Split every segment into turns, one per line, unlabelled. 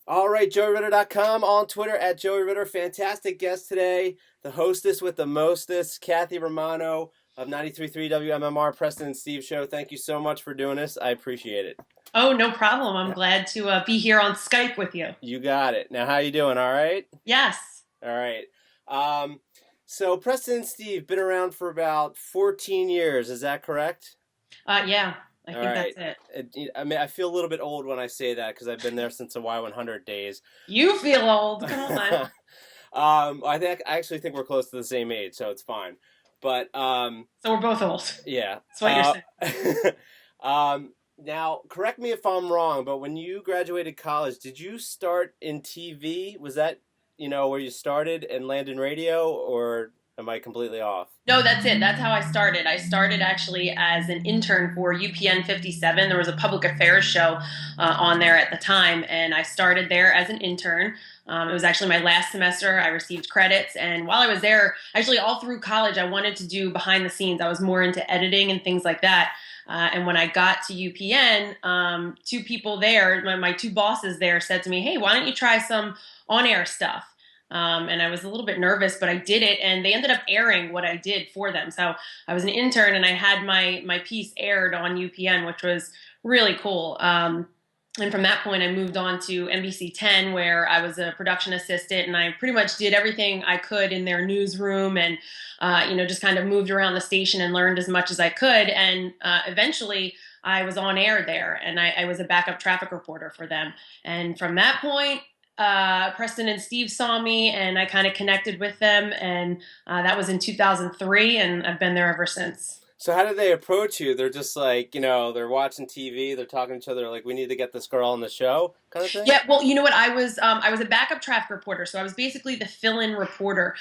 All right, JoeyRitter.com, on Twitter at Joey Ritter. Fantastic guest today, the hostess with the mostest, Kathy Romano of 93.3 WMMR Preston Steve Show. Thank you so much for doing this. I appreciate it.
Oh, no problem. I'm
Yeah,
glad to be here on Skype with you.
you got it. Now, how you doing? All right?
Yes.
All right. Um, so Preston and Steve been around for about 14 years. Is that correct?
Yeah, I
All
think
right.
that's it.
I mean, I feel a little bit old when I say that because I've been there since the Y100 days.
You feel old. Come on.
I actually think we're close to the same age, so it's fine. But
So we're both old.
yeah.
That's what you're saying.
Now, correct me if I'm wrong, but when you graduated college, did you start in TV? Was that where you started and land in radio, or am I completely off?
No, that's it. That's how I started. I started actually as an intern for UPN 57. There was a public affairs show on there at the time, and I started there as an intern. It was actually my last semester. I received credits, and while I was there, actually all through college, I wanted to do behind the scenes. I was more into editing and things like that. And when I got to UPN, two people there, my two bosses there, said to me, "Hey, why don't you try some on-air stuff?" And I was a little bit nervous, but I did it, and they ended up airing what I did for them. So I was an intern, and I had my piece aired on UPN, which was really cool. And from that point, I moved on to NBC 10, where I was a production assistant, and I pretty much did everything I could in their newsroom, and just kind of moved around the station and learned as much as I could. And eventually, I was on air there, and I was a backup traffic reporter for them. And from that point, Preston and Steve saw me, and I kind of connected with them, and that was in 2003, and I've been there ever since.
So how did they approach you? They're just like, they're watching TV, they're talking to each other, like, we need to get this girl on the show, kind of thing?
Yeah, well, you know what? I was a backup traffic reporter, so I was basically the fill-in reporter.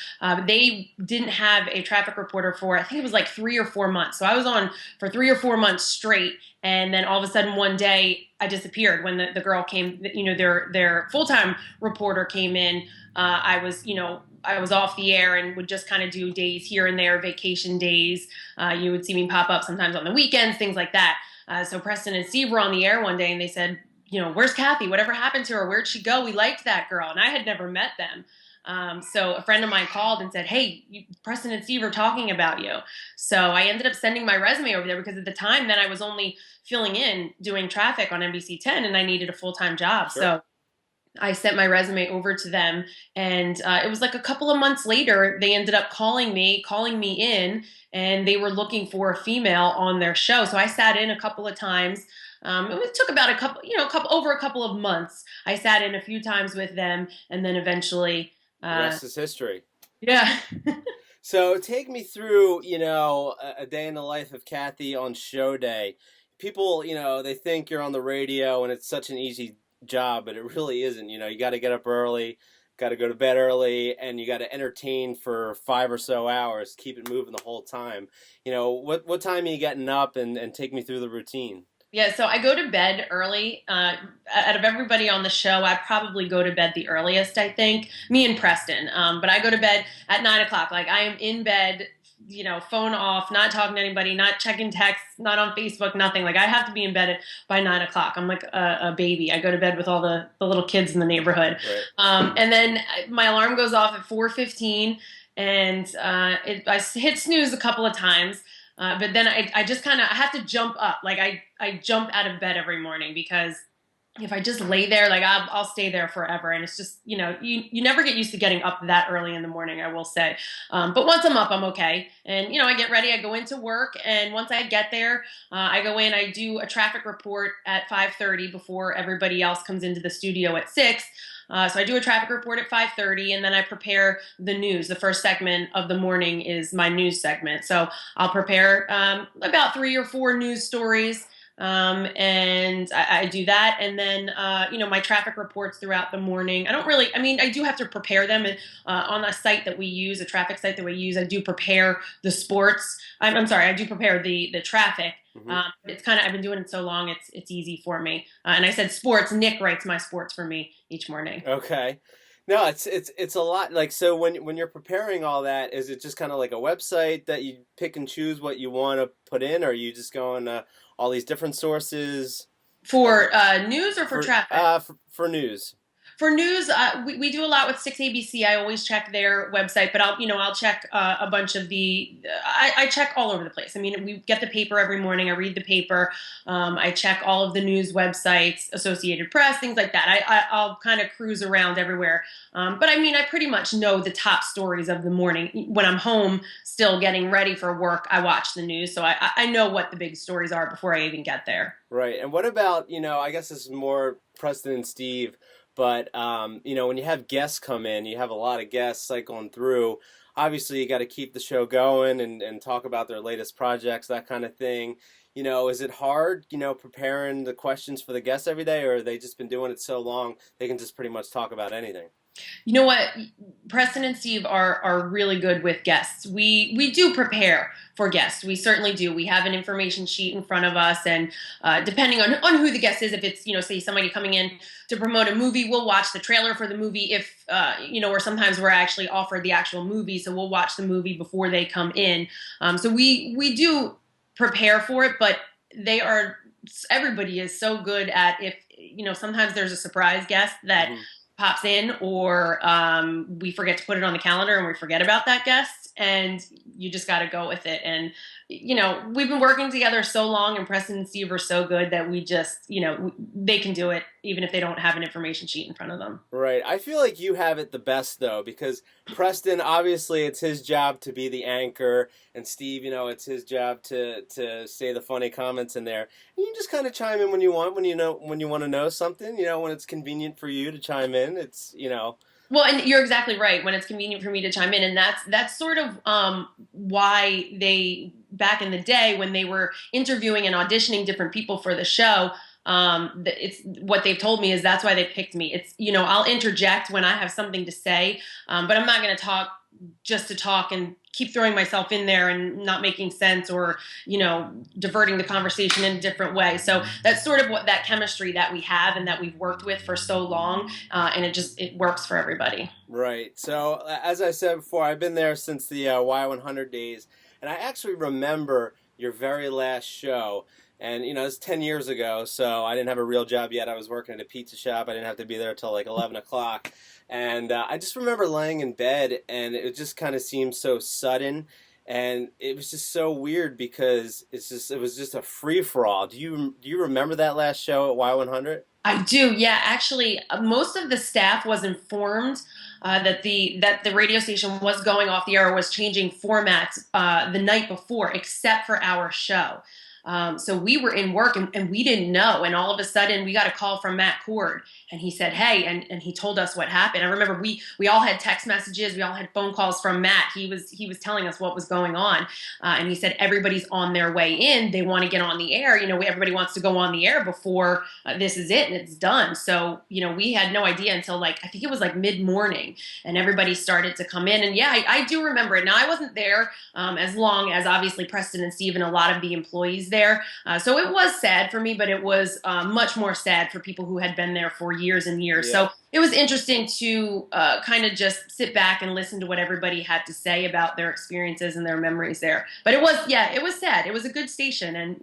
They didn't have a traffic reporter for I think it was like 3 or 4 months. So I was on for 3 or 4 months straight, and then all of a sudden one day I disappeared when the girl came. Their full-time reporter came in. I was off the air and would just kind of do days here and there, vacation days. You would see me pop up sometimes on the weekends, things like that. So Preston and Steve were on the air one day, and they said, "Where's Kathy? Whatever happened to her? Where'd she go? We liked that girl." And I had never met them. So a friend of mine called and said, "Hey, Preston and Steve are talking about you." So I ended up sending my resume over there because at the time then I was only filling in doing traffic on NBC 10, and I needed a full-time job.
Sure.
So I sent my resume over to them, and it was like a couple of months later, they ended up calling me in, and they were looking for a female on their show. So I sat in a couple of times. It took about over a couple of months. I sat in a few times with them, and then eventually,
The rest is history.
yeah.
So take me through, a day in the life of Kathy on show day. People, they think you're on the radio and it's such an easy job, but it really isn't. You got to get up early, got to go to bed early, and you got to entertain for 5 or so hours, keep it moving the whole time. What time are you getting up, and take me through the routine?
Yeah, so I go to bed early. Out of everybody on the show, I probably go to bed the earliest, I think. Me and Preston. But I go to bed at 9 o'clock. Like, I am in bed, phone off, not talking to anybody, not checking texts, not on Facebook, nothing. Like, I have to be in bed by 9 o'clock. I'm like a baby. I go to bed with all the little kids in the neighborhood.
Right.
And then my alarm goes off at 4:15, and I hit snooze a couple of times. But then I just kind of I have to jump up. Like I jump out of bed every morning because if I just lay there, like I'll stay there forever. And it's just, you never get used to getting up that early in the morning, I will say. But once I'm up, I'm okay. And, I get ready, I go into work. And once I get there, I go in, I do a traffic report at 5:30 before everybody else comes into the studio at 6. So I do a traffic report at 5:30, and then I prepare the news. The first segment of the morning is my news segment. So I'll prepare about 3 or 4 news stories, and I do that. And then, my traffic reports throughout the morning. I do have to prepare them on a site that we use, a traffic site that we use. I do prepare the sports. I'm sorry, I do prepare the traffic.
Mm-hmm.
It's kind of I've been doing it so long, it's easy for me. And I said sports. Nick writes my sports for me each morning.
Okay. No, it's a lot. Like, so when you're preparing all that, is it just kind of like a website that you pick and choose what you want to put in, or are you just going all these different sources
For news or for traffic?
for news?
For news, we do a lot with 6ABC. I always check their website, but I'll check a bunch of I check all over the place. I mean, we get the paper every morning. I read the paper. I check all of the news websites, Associated Press, things like that. I'll kind of cruise around everywhere. But I mean, I pretty much know the top stories of the morning. When I'm home, still getting ready for work, I watch the news, so I know what the big stories are before I even get there.
Right. And what about, I guess this is more Preston and Steve, but, when you have guests come in, you have a lot of guests cycling through. Obviously, you got to keep the show going and talk about their latest projects, that kind of thing. Is it hard, preparing the questions for the guests every day, or have they just been doing it so long they can just pretty much talk about anything?
You know what? Preston and Steve are really good with guests. We do prepare for guests. We certainly do. We have an information sheet in front of us, and depending on who the guest is, if it's say somebody coming in to promote a movie, we'll watch the trailer for the movie. If or sometimes we're actually offered the actual movie, so we'll watch the movie before they come in. So we do prepare for it, but everybody is so good at if sometimes there's a surprise guest that. Mm-hmm. Pops in, or we forget to put it on the calendar and we forget about that guest, and you just got to go with it. And we've been working together so long, and Preston and Steve are so good that we just they can do it even if they don't have an information sheet in front of them.
Right. I feel like you have it the best though, because Preston, obviously it's his job to be the anchor, and Steve, it's his job to say the funny comments in there. And you just kind of chime in when you want, when you want to know something, when it's convenient for you to chime in. It's.
Well, and you're exactly right. When it's convenient for me to chime in, and that's sort of why they, back in the day when they were interviewing and auditioning different people for the show, it's what they've told me is that's why they picked me. It's I'll interject when I have something to say, but I'm not going to talk just to talk and keep throwing myself in there and not making sense, or diverting the conversation in a different way. So that's sort of what that chemistry that we have and that we've worked with for so long, and it works for everybody.
Right. So as I said before, I've been there since the Y100 days, and I actually remember your very last show. And, it's 10 years ago, so I didn't have a real job yet. I was working at a pizza shop. I didn't have to be there until like 11 o'clock. And I just remember laying in bed, and it just kind of seemed so sudden. And it was just so weird because it was just a free-for-all. Do you remember that last show at Y100?
I do, yeah. Actually, most of the staff was informed that the radio station was going off the air or was changing formats the night before, except for our show. So we were in work and we didn't know. And all of a sudden we got a call from Matt Cord, and he said, hey, and he told us what happened. I remember we all had text messages. We all had phone calls from Matt. He was telling us what was going on. And he said, everybody's on their way in. They want to get on the air. Everybody wants to go on the air before this is it and it's done. So, we had no idea until I think it was mid-morning, and everybody started to come in. And yeah, I do remember it. Now, I wasn't there as long as obviously Preston and Steve and a lot of the employees there. So it was sad for me, but it was much more sad for people who had been there for years and years. Yeah. So it was interesting to kind of just sit back and listen to what everybody had to say about their experiences and their memories there. But it was sad. It was a good station, and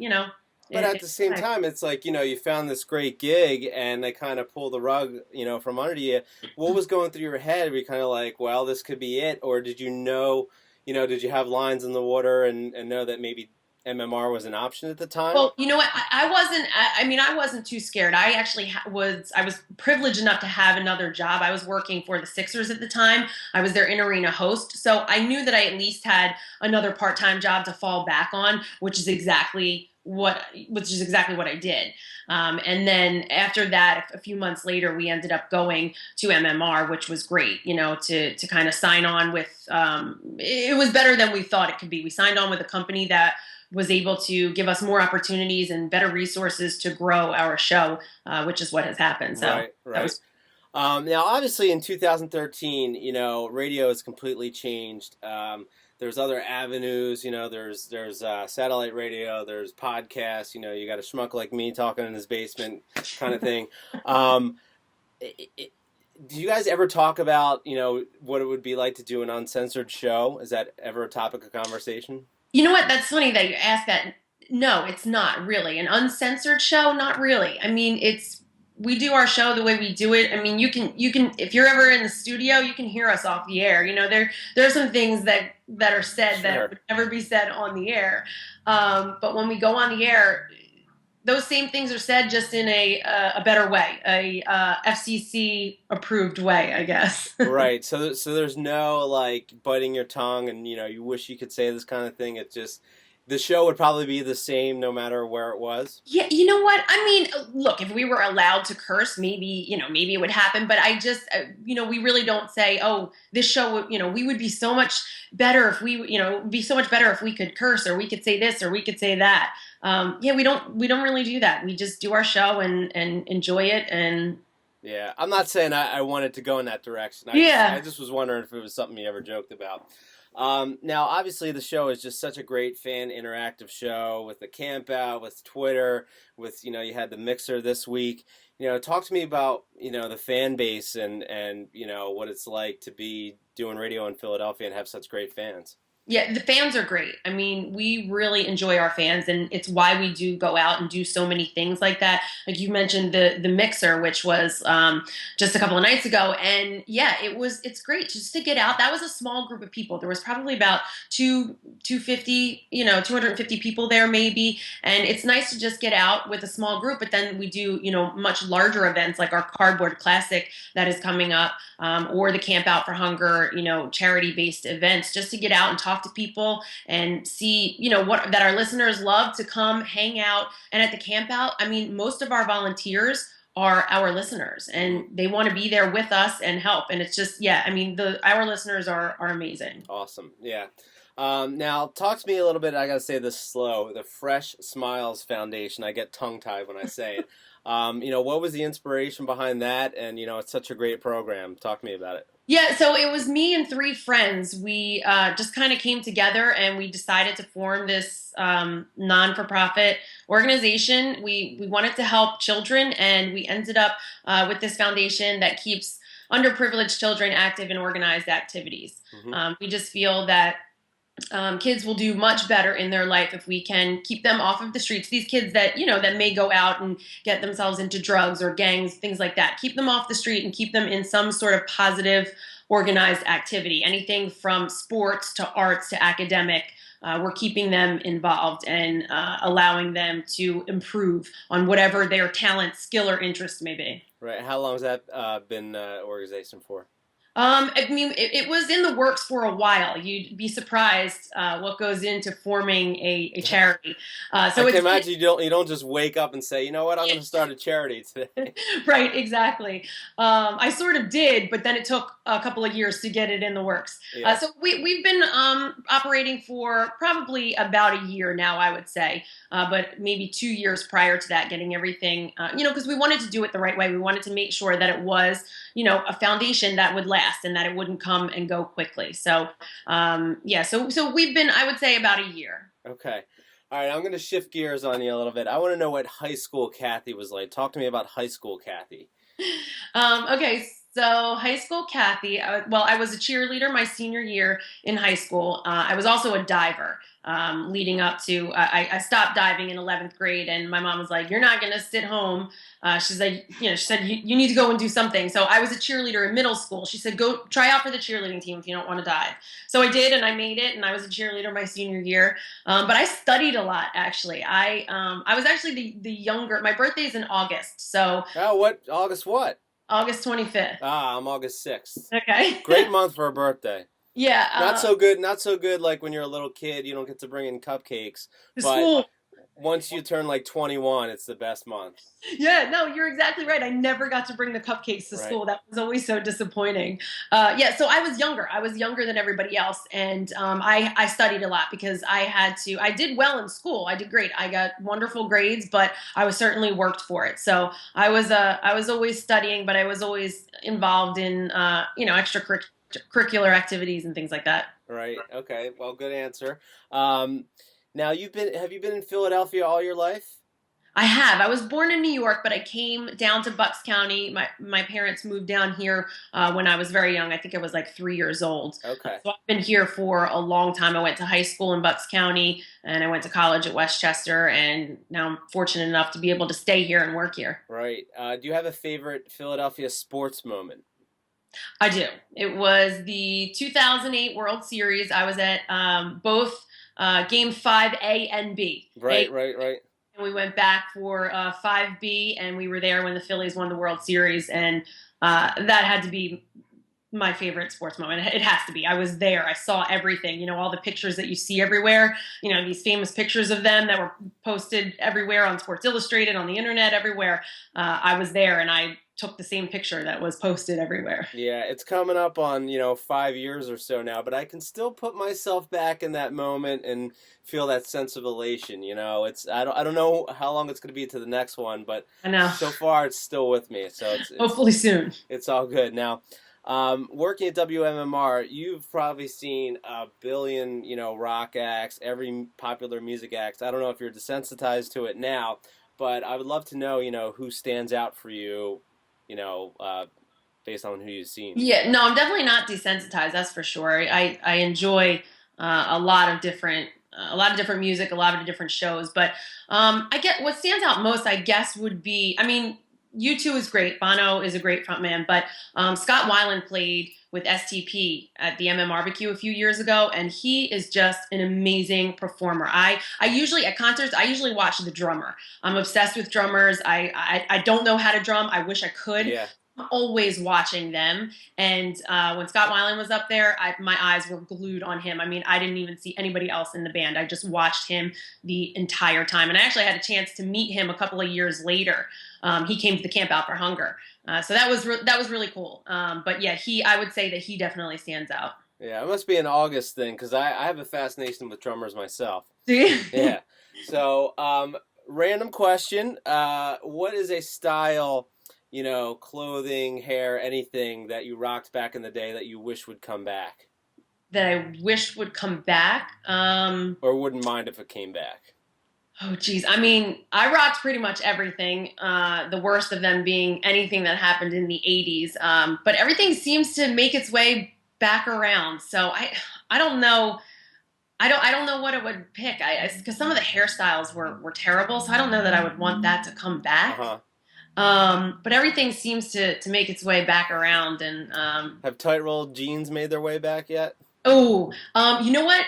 But at the same time, it's like, you found this great gig and they kind of pull the rug, from under you. What was going through your head? Were you kind of like, well, this could be it? Or did you know, did you have lines in the water and know that maybe MMR was an option at the time?
Well, you know what? I wasn't too scared. I actually I was privileged enough to have another job. I was working for the Sixers at the time. I was their in-arena host. So I knew that I at least had another part-time job to fall back on, which is exactly what I did. And then after that, a few months later, we ended up going to MMR, which was great, to kind of sign on with, it was better than we thought it could be. We signed on with a company that was able to give us more opportunities and better resources to grow our show, which is what has happened. So
right. Now, obviously, in 2013, radio has completely changed. There's other avenues, there's satellite radio, there's podcasts, you got a schmuck like me talking in his basement kind of thing. Do you guys ever talk about, what it would be like to do an uncensored show? Is that ever a topic of conversation?
You know what? That's funny that you ask that. No, it's not really. An uncensored show? Not really. I mean, we do our show the way we do it. I mean, you can if you're ever in the studio, you can hear us off the air. There are some things that are said that
Sure.
would never be said on the air. But when we go on the air, those same things are said just in a better way, a FCC approved way, I guess.
Right. So there's no like biting your tongue and you wish you could say this kind of thing. It's just the show would probably be the same no matter where it was.
Yeah, you know what? I mean, look, if we were allowed to curse, maybe it would happen. But I just, we really don't say, oh, this show, we would be so much better if it would be so much better if we could curse or we could say this or we could say that. Yeah, we don't really do that. We just do our show and enjoy it. And
Yeah, I'm not saying I wanted to go in that direction. I
yeah,
just was wondering if it was something you ever joked about. Now, obviously, the show is just such a great fan interactive show with the camp out, with Twitter, with you had the mixer this week. Talk to me about the fan base and what it's like to be doing radio in Philadelphia and have such great fans.
yeah, the fans are great. I mean, we really enjoy our fans, and it's why we do go out and do so many things like that. Like you mentioned, the mixer, which was just a couple of nights ago, and yeah, it's great just to get out. That was a small group of people. There was probably about 250, 250 people there maybe, and it's nice to just get out with a small group. But then we do much larger events like our Cardboard Classic that is coming up, or the Camp Out for Hunger, charity based events, just to get out and talk to people and see, what that our listeners love to come hang out. And at the camp out, I mean, most of our volunteers are our listeners and they want to be there with us and help. And it's just, yeah, I mean, our listeners are amazing.
Awesome. Yeah. Now, talk to me a little bit. I got to say this slow. The Fresh Smiles Foundation. I get tongue-tied when I say it. What was the inspiration behind that? And, it's such a great program. Talk to me about it.
Yeah, so it was me and three friends. We just kind of came together and we decided to form this non-for-profit organization. We wanted to help children, and we ended up with this foundation that keeps underprivileged children active in organized activities.
Mm-hmm.
We just feel that kids will do much better in their life if we can keep them off of the streets. These kids that that may go out and get themselves into drugs or gangs, things like that. Keep them off the street and keep them in some sort of positive, organized activity. Anything from sports to arts to academic. We're keeping them involved and allowing them to improve on whatever their talent, skill, or interest may be.
Right. How long has that been organization for?
I mean, it was in the works for a while. You'd be surprised what goes into forming a charity.
I can imagine you don't just wake up and say, you know what, I'm going to start a charity today.
Right, exactly. I sort of did, but then it took a couple of years to get it in the works.
Yeah.
So we've been operating for probably about a year now, I would say, but maybe 2 years prior to that, getting everything, because we wanted to do it the right way. We wanted to make sure that it was, a foundation that would last and that it wouldn't come and go quickly. So, so we've been, I would say, about a year.
Okay. All right, I'm going to shift gears on you a little bit. I want to know what high school Kathy was like. Talk to me about high school Kathy.
Okay, so high school Kathy, I was a cheerleader my senior year in high school. I was also a diver leading up to, I stopped diving in 11th grade, and my mom was like, you're not going to sit home. She's like, she said, you need to go and do something. So I was a cheerleader in middle school. She said, go try out for the cheerleading team if you don't want to dive. So I did, and I made it, and I was a cheerleader my senior year. But I studied a lot, actually. I was actually the younger, my birthday is in August. So.
Oh, what? August what?
August 25th.
Ah, I'm August 6th.
Okay.
Great month for a birthday.
Yeah.
Not so good like when you're a little kid, you don't get to bring in cupcakes. But
school.
Once you turn like 21, it's the best month.
Yeah, no, you're exactly right. I never got to bring the cupcakes to school. That was always so disappointing. So I was younger. I was younger than everybody else. And I studied a lot because I did well in school. I did great. I got wonderful grades, but I was certainly worked for it. So I was always studying, but I was always involved in, extracurricular activities and things like that.
Right. Okay. Well, good answer. Now, have you been in Philadelphia all your life?
I have. I was born in New York, but I came down to Bucks County. My parents moved down here when I was very young. I think I was like 3 years old.
Okay.
So I've been here for a long time. I went to high school in Bucks County, and I went to college at Westchester, and now I'm fortunate enough to be able to stay here and work here.
Right. Do you have a favorite Philadelphia sports moment?
I do. It was the 2008 World Series. I was at both Game 5A and B.
Right, right, right.
And we went back for 5B, and we were there when the Phillies won the World Series, and that had to be my favorite sports moment. It has to be. I was there. I saw everything. You know, all the pictures that you see everywhere. You know, these famous pictures of them that were posted everywhere on Sports Illustrated, on the internet, everywhere. I was there, and I took the same picture that was posted everywhere.
Yeah, it's coming up on, 5 years or so now, but I can still put myself back in that moment and feel that sense of elation. I don't know how long it's going to be to the next one, but
I know.
So far it's still with me. So it's
hopefully soon.
It's all good now. Working at WMMR, you've probably seen a billion, rock acts, every popular music act. I don't know if you're desensitized to it now, but I would love to know, who stands out for you, based on who you've seen.
Yeah, no, I'm definitely not desensitized. That's for sure. I enjoy a lot of different music, a lot of different shows. But I get what stands out most, I guess, would be. I mean, U2 is great. Bono is a great frontman, but Scott Weiland played with STP at the MMRBQ a few years ago, and he is just an amazing performer. I usually at concerts I usually watch the drummer. I'm obsessed with drummers. I don't know how to drum. I wish I could.
Yeah.
I'm always watching them, and when Scott Weiland was up there, my eyes were glued on him. I mean, I didn't even see anybody else in the band. I just watched him the entire time, and I actually had a chance to meet him a couple of years later. He came to the Camp Out for Hunger, so that was really cool. But yeah, I would say that he definitely stands out.
Yeah, it must be an August thing because I have a fascination with drummers myself.
Do you?
Yeah. So, random question: what is a style, clothing, hair, anything that you rocked back in the day that you wish would come back?
That I wish would come back,
or wouldn't mind if it came back.
Oh, geez. I mean, I rocked pretty much everything, the worst of them being anything that happened in the 80s. But everything seems to make its way back around. So I don't know. I don't know what I would pick. Because some of the hairstyles were terrible. So I don't know that I would want that to come back. But everything seems to make its way back around. And
have tight rolled jeans made their way back yet?
Oh, you know what?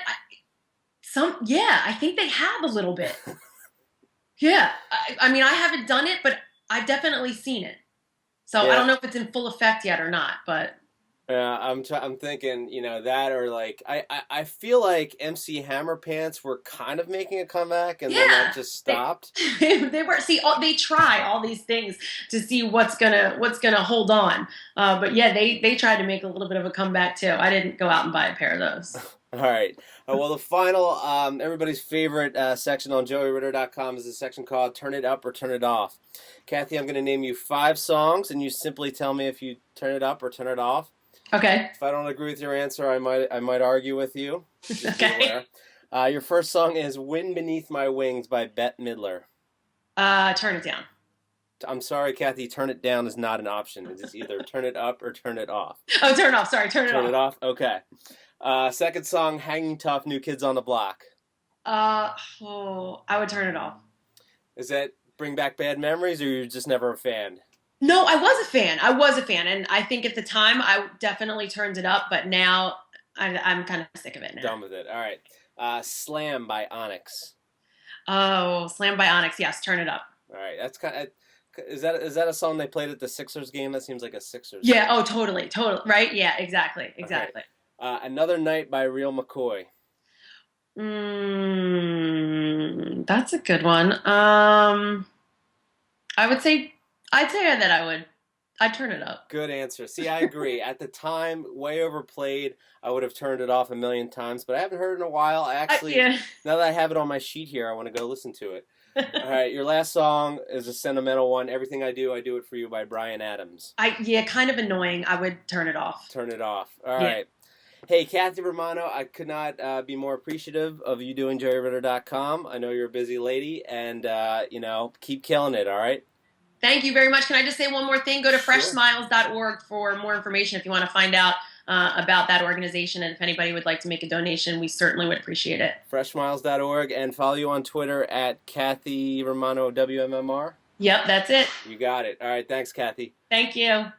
I think they have a little bit. Yeah, I mean, I haven't done it, but I've definitely seen it. So yeah. I don't know if it's in full effect yet or not, but
yeah, I'm thinking, that or like I feel like MC Hammer pants were kind of making a comeback, and then that just stopped.
They were they try all these things to see what's gonna hold on, but yeah, they tried to make a little bit of a comeback too. I didn't go out and buy a pair of those.
All right. Well, the final, everybody's favorite section on JoeyRitter.com is a section called Turn It Up or Turn It Off. Kathy, I'm going to name you 5 songs, and you simply tell me if you turn it up or turn it off.
Okay.
If I don't agree with your answer, I might argue with you.
Okay.
Your first song is Wind Beneath My Wings by Bette Midler.
Turn it down.
I'm sorry, Kathy, turn it down is not an option. It's either turn it up or turn it off.
Oh, turn it off. Sorry, turn it off.
Turn it off? Okay. Second song, Hanging Tough, New Kids on the Block.
I would turn it off.
Does that bring back bad memories, or you're just never a fan?
No, I was a fan, and I think at the time I definitely turned it up, but now I'm kind of sick of it now.
Done with it. All right. Slam by Onyx.
Oh, Slam by Onyx. Yes, turn it up.
All right. That's kind of... Is that a song they played at the Sixers game? That seems like a Sixers
Yeah,
song.
Oh, totally. Right? Yeah, exactly. Okay.
Another Night by Real McCoy.
That's a good one. I'd say that I'd turn it up.
Good answer. See, I agree. At the time, way overplayed. I would have turned it off a million times, but I haven't heard it in a while. Now that I have it on my sheet here, I want to go listen to it. All right, your last song is a sentimental one. Everything I Do It For You by Bryan Adams.
Kind of annoying. I would turn it off.
Turn it off. All right. Hey, Kathy Romano, I could not be more appreciative of you doing JerryRitter.com. I know you're a busy lady, and keep killing it. All right.
Thank you very much. Can I just say one more thing? Go to
Sure.
freshsmiles.org for more information if you want to find out about that organization. And if anybody would like to make a donation, we certainly would appreciate it.
Freshmiles.org, and follow you on Twitter at Kathy Romano WMMR.
Yep, that's it.
You got it. All right. Thanks, Kathy.
Thank you.